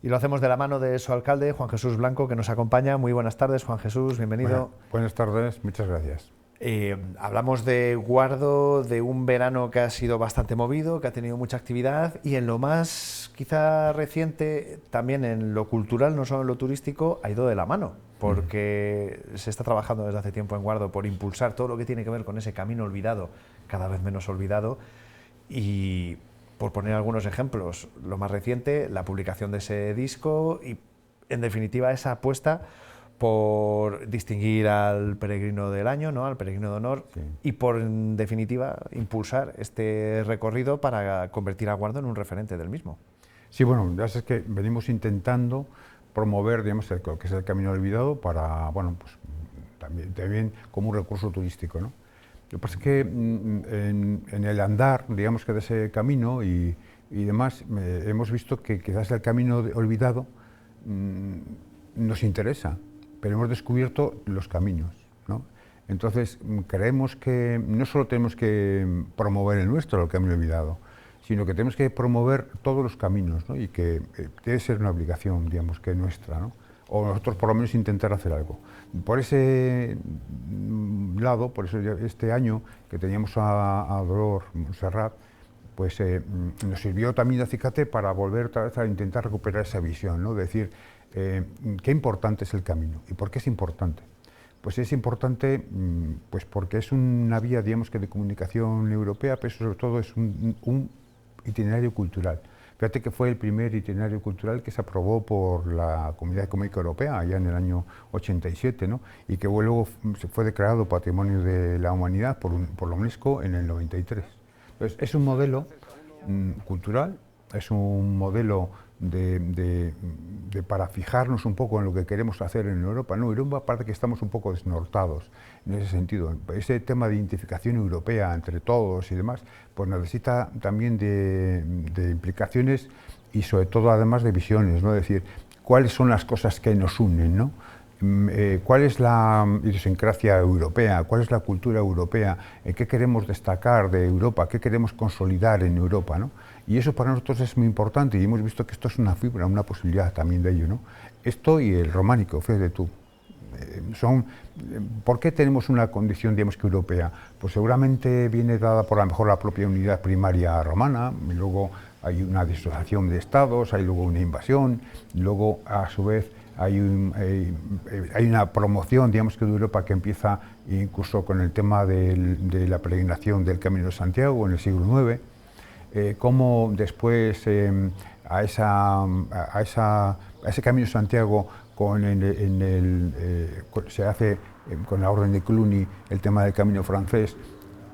Y lo hacemos de la mano de su alcalde, Juan Jesús Blanco, que nos acompaña. Muy buenas tardes, Juan Jesús, bienvenido. Buenas tardes, muchas gracias. Hablamos de Guardo, de un verano que ha sido bastante movido, que ha tenido mucha actividad, y en lo más quizá reciente, también en lo cultural, no solo en lo turístico, ha ido de la mano, porque se está trabajando desde hace tiempo en Guardo por impulsar todo lo que tiene que ver con ese camino olvidado, cada vez menos olvidado, y por poner algunos ejemplos, lo más reciente, la publicación de ese disco y, en definitiva, esa apuesta por distinguir al peregrino del año, ¿no?, al peregrino de honor, Sí. y por, en definitiva, impulsar este recorrido para convertir a Guardo en un referente del mismo. Sí, bueno, ya sabes que venimos intentando promover, digamos, lo que es el Camino Olvidado para, bueno, pues también como un recurso turístico, ¿no? Lo que pasa es que en el andar, digamos, que de ese camino y demás, hemos visto que quizás el Camino Olvidado nos interesa, pero hemos descubierto los caminos, ¿no? Entonces, creemos que no solo tenemos que promover el nuestro, el Camino Olvidado, sino que tenemos que promover todos los caminos, ¿no? Y que debe ser una obligación, digamos, que nuestra, ¿no? O nosotros por lo menos intentar hacer algo. Por ese lado, por eso este año que teníamos a Dolor Montserrat, pues nos sirvió también de acicate para volver otra vez a intentar recuperar esa visión, ¿no? De decir, qué importante es el camino. ¿Y por qué es importante? Pues es importante pues porque es una vía, digamos, que de comunicación europea, pero sobre todo es un itinerario cultural. Fíjate que fue el primer itinerario cultural que se aprobó por la Comunidad Económica Europea, allá en el año 87, ¿no? Y que luego se fue declarado Patrimonio de la Humanidad por la UNESCO en el 93. Entonces, es un modelo cultural, es un modelo para fijarnos un poco en lo que queremos hacer en Europa. No, Europa parece que estamos un poco desnortados en ese sentido. Ese tema de identificación europea entre todos y demás, pues necesita también de implicaciones y sobre todo además de visiones, ¿no? Es decir, cuáles son las cosas que nos unen, ¿no? ¿Cuál es la idiosincrasia europea? ¿Cuál es la cultura europea? ¿Qué queremos destacar de Europa? ¿Qué queremos consolidar en Europa, ¿no? Y eso para nosotros es muy importante y hemos visto que esto es una fibra, una posibilidad también de ello, ¿no? Esto y el románico, fíjate tú. ¿Por qué tenemos una condición, digamos, que europea? Pues seguramente viene dada por a lo mejor la propia unidad primaria romana, y luego hay una disociación de estados, hay luego una invasión, y luego a su vez hay una promoción, digamos, que de Europa que empieza incluso con el tema de la peregrinación del Camino de Santiago en el siglo IX, cómo después a ese Camino de Santiago se hace con la Orden de Cluny el tema del Camino francés,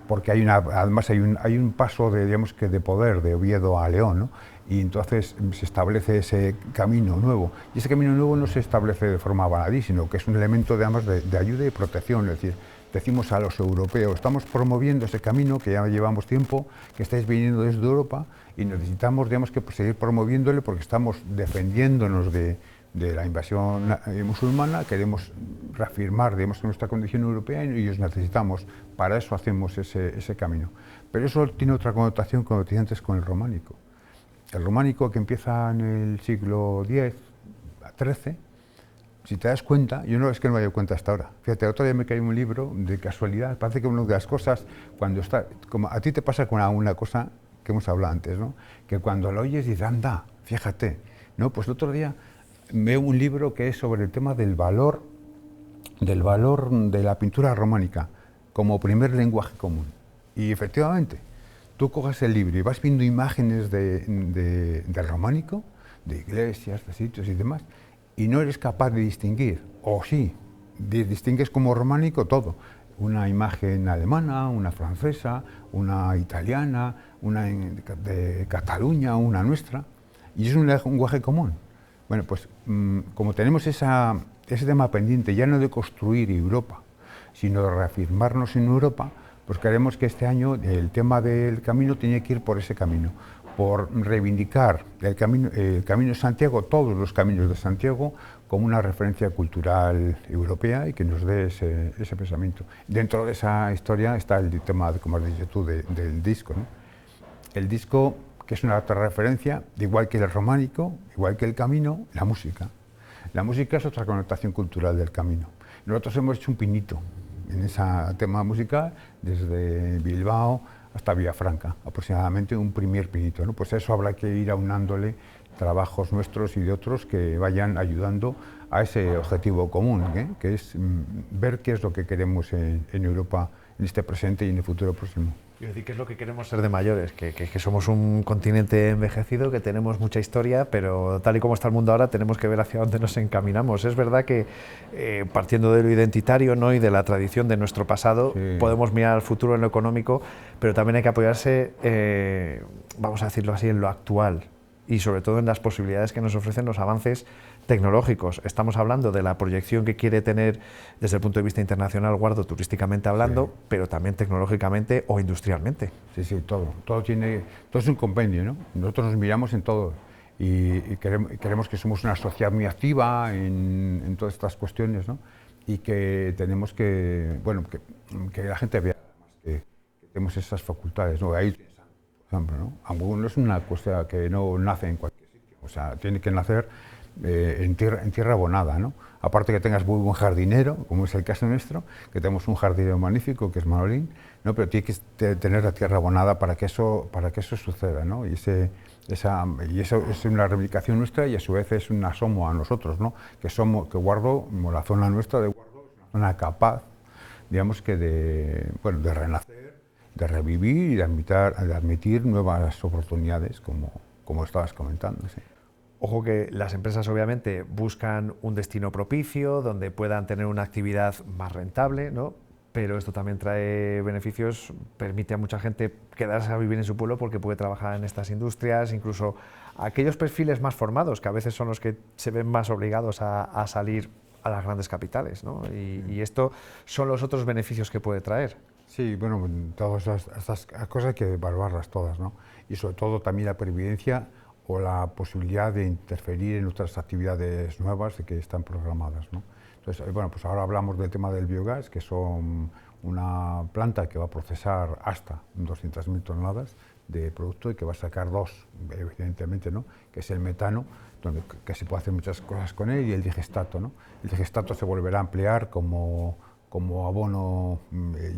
porque además hay un paso digamos, que de poder de Oviedo a León, ¿no? Y entonces se establece ese camino nuevo. Y ese camino nuevo no se establece de forma baladí, sino que es un elemento además de ayuda y protección. Es decir, decimos a los europeos, estamos promoviendo ese camino que ya llevamos tiempo, que estáis viniendo desde Europa y necesitamos, digamos, que seguir promoviéndole porque estamos defendiéndonos de la invasión musulmana, queremos reafirmar, digamos, nuestra condición europea y os necesitamos. Para eso hacemos ese camino. Pero eso tiene otra connotación, como decía antes, con el románico. El románico, que empieza en el siglo X, XIII, si te das cuenta, yo no es que no me doy cuenta hasta ahora. Fíjate, otro día me cayó un libro de casualidad, parece que una de las cosas, cuando está, como a ti te pasa con una cosa que hemos hablado antes, ¿no? Que cuando lo oyes dices, anda, fíjate, ¿no? Pues el otro día veo un libro que es sobre el tema del valor de la pintura románica como primer lenguaje común. Y efectivamente, tú coges el libro y vas viendo imágenes del románico, de iglesias, de sitios y demás, y no eres capaz de distinguir, o sí, distingues como románico todo. Una imagen alemana, una francesa, una italiana, una de Cataluña, una nuestra, y es un lenguaje común. Bueno, pues como tenemos ese tema pendiente, ya no de construir Europa, sino de reafirmarnos en Europa, pues creemos que este año el tema del camino tiene que ir por ese camino, por reivindicar el camino de Santiago, todos los caminos de Santiago, como una referencia cultural europea y que nos dé ese pensamiento. Dentro de esa historia está el tema, como has dicho tú, del disco, ¿no? El disco que es una otra referencia, igual que el románico, igual que el camino, la música. La música es otra connotación cultural del camino. Nosotros hemos hecho un pinito en ese tema musical, desde Bilbao hasta Villafranca, aproximadamente un primer pinito, ¿no? Pues eso habrá que ir aunándole trabajos nuestros y de otros que vayan ayudando a ese objetivo común, que es ver qué es lo que queremos en Europa en este presente y en el futuro próximo. Quiero decir, ¿qué es lo que queremos ser de mayores? Que somos un continente envejecido, que tenemos mucha historia, pero tal y como está el mundo ahora, tenemos que ver hacia dónde nos encaminamos. Es verdad que partiendo de lo identitario, ¿no?, y de la tradición de nuestro pasado, sí, podemos mirar al futuro en lo económico, pero también hay que apoyarse, vamos a decirlo así, en lo actual y sobre todo en las posibilidades que nos ofrecen los avances tecnológicos. Estamos hablando de la proyección que quiere tener desde el punto de vista internacional Guardo, turísticamente hablando, sí, pero también tecnológicamente o industrialmente. Sí, todo es un compendio, ¿no? Nosotros nos miramos en todo y queremos que somos una sociedad muy activa en todas estas cuestiones, ¿no? Y que tenemos que, bueno, que la gente vea que tenemos esas facultades, ¿no? Ahí, por ejemplo, ¿no? Aunque no es una cuestión que no nace en cualquier sitio, o sea, tiene que nacer en tierra abonada, ¿no? Aparte que tengas muy buen jardinero, como es el caso nuestro, que tenemos un jardinero magnífico que es Manolín, ¿no? Pero tiene que tener la tierra abonada para que eso suceda, ¿no? Y eso es una reivindicación nuestra y a su vez es un asomo a nosotros, ¿no? Que Guardo, la zona nuestra de Guardo, es una zona capaz, digamos que de renacer, de revivir y de admitir nuevas oportunidades, como estabas comentando, ¿sí? Ojo que las empresas obviamente buscan un destino propicio donde puedan tener una actividad más rentable, ¿no? Pero esto también trae beneficios, permite a mucha gente quedarse a vivir en su pueblo porque puede trabajar en estas industrias, incluso aquellos perfiles más formados, que a veces son los que se ven más obligados a salir a las grandes capitales, ¿no? Y esto son los otros beneficios que puede traer. Sí, bueno, todas estas cosas hay que evaluarlas todas, ¿no? Y sobre todo también la previdencia o la posibilidad de interferir en otras actividades nuevas que están programadas, ¿no? Entonces, bueno, pues ahora hablamos del tema del biogás, que son una planta que va a procesar hasta 200.000 toneladas de producto y que va a sacar dos, evidentemente, ¿no? Que es el metano, que se puede hacer muchas cosas con él, y el digestato, ¿no? El digestato se volverá a emplear como abono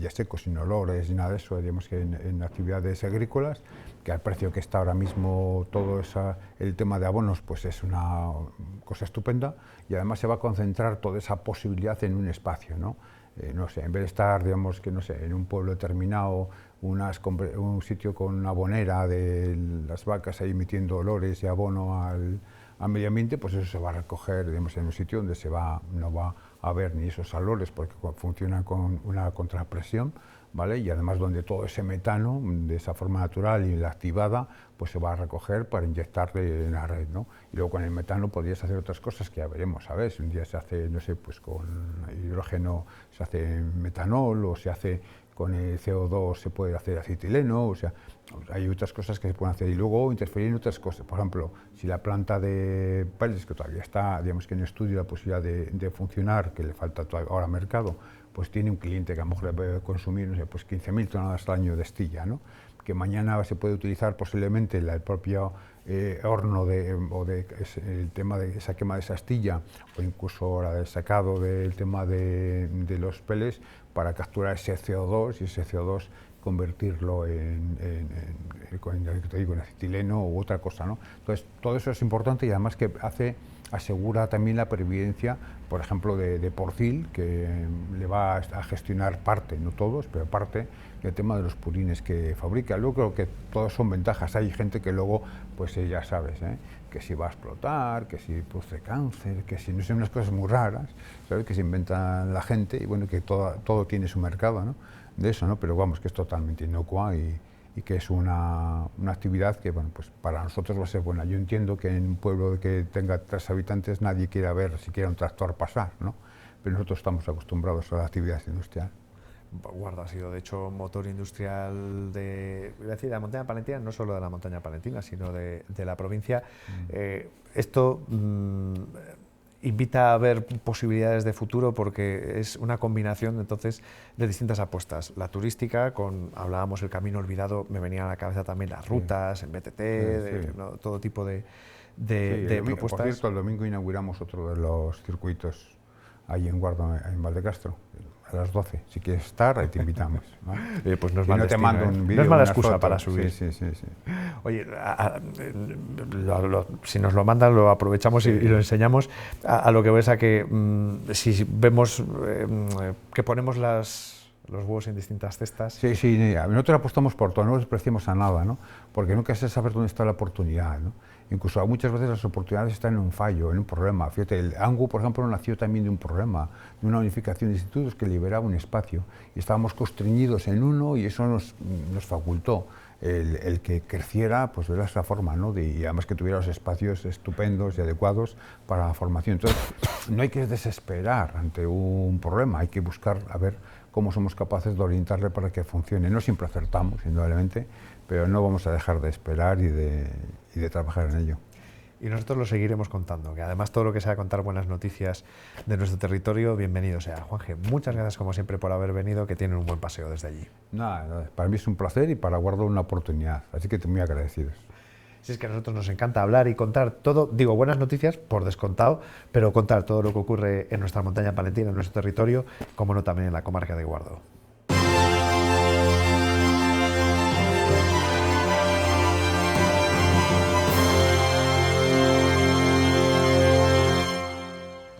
ya seco, sin olores y nada de eso, digamos que en actividades agrícolas, que al precio que está ahora mismo todo el tema de abonos, pues es una cosa estupenda, y además se va a concentrar toda esa posibilidad en un espacio, ¿no? No sé, en vez de estar, digamos que no sé, en un pueblo determinado, un sitio con una abonera de las vacas ahí emitiendo olores y abono al medio ambiente, pues eso se va a recoger, digamos, en un sitio donde no va a haber ni esos olores porque funcionan con una contrapresión, ¿vale? Y además donde todo ese metano, de esa forma natural y la activada, pues se va a recoger para inyectarle en la red, ¿no? Y luego con el metano podrías hacer otras cosas que ya veremos, ¿sabes? Un día se hace, no sé, pues con hidrógeno se hace metanol, o se hace con el CO2 se puede hacer acetileno, o sea, hay otras cosas que se pueden hacer y luego interferir en otras cosas. Por ejemplo, si la planta de pellets, que todavía está, digamos que en estudio la posibilidad de funcionar, que le falta ahora mercado, pues tiene un cliente que a lo mejor le puede consumir, no sé, pues 15.000 toneladas al año de astilla, ¿no? Que mañana se puede utilizar posiblemente el propio horno el tema de esa quema de esa astilla, o incluso ahora del sacado del tema de los pellets, para capturar ese CO2 y ese CO2 convertirlo en acetileno u otra cosa, ¿no? Entonces, todo eso es importante y además que asegura también la pervivencia, por ejemplo, de Porcil, que le va a gestionar parte, no todos, pero parte del tema de los purines que fabrica. Luego creo que todas son ventajas. Hay gente que luego, pues ya sabes, que si va a explotar, que si produce cáncer, que si no sé, unas cosas muy raras, ¿sabes? Que se inventan la gente y bueno, que todo tiene su mercado, ¿no? De eso, ¿no? Pero vamos, que es totalmente inocua y que es una actividad que, bueno, pues para nosotros va a ser buena. Yo entiendo que en un pueblo que tenga 3 habitantes nadie quiera ver siquiera un tractor pasar, ¿no? Pero nosotros estamos acostumbrados a la actividad industrial. Guardo ha sido, de hecho, motor industrial de la montaña palentina, no solo de la montaña palentina, sino de la provincia. Esto invita a ver posibilidades de futuro porque es una combinación entonces de distintas apuestas. La turística, hablábamos el camino olvidado, me venía a la cabeza también las rutas, el BTT, ¿no? Todo tipo de propuestas. Por cierto, el domingo inauguramos otro de los circuitos ahí en Guardo, en Valdecastro, a las 12. Si quieres estar, ahí te invitamos, ¿no? Pues no es y mal no destino, te mando un vídeo, no es mala unas excusa fotos. para subir. Sí. Oye, si nos lo mandan, lo aprovechamos y lo enseñamos. A lo que ves a que si vemos que ponemos los huevos en distintas cestas. Sí, nosotros apostamos por todo, no despreciamos a nada, ¿no? Porque nunca sé saber dónde está la oportunidad, ¿no? Incluso muchas veces las oportunidades están en un fallo, en un problema. Fíjate, el ANGU, por ejemplo, nació también de un problema, de una unificación de institutos que liberaba un espacio. Y estábamos constreñidos en uno y eso nos facultó el que creciera pues, de esa forma, ¿no? Y además que tuviera los espacios estupendos y adecuados para la formación. Entonces, no hay que desesperar ante un problema, hay que buscar a ver cómo somos capaces de orientarle para que funcione. No siempre acertamos, indudablemente, pero no vamos a dejar de esperar y de trabajar en ello. Y nosotros lo seguiremos contando, que además todo lo que sea contar buenas noticias de nuestro territorio, bienvenido sea. Juanje, muchas gracias como siempre por haber venido, que tienen un buen paseo desde allí. Nada, para mí es un placer y para Guardo una oportunidad, así que muy agradecidos. Si es que a nosotros nos encanta hablar y contar todo, digo buenas noticias por descontado, pero contar todo lo que ocurre en nuestra montaña palentina, en nuestro territorio, como no también en la comarca de Guardo.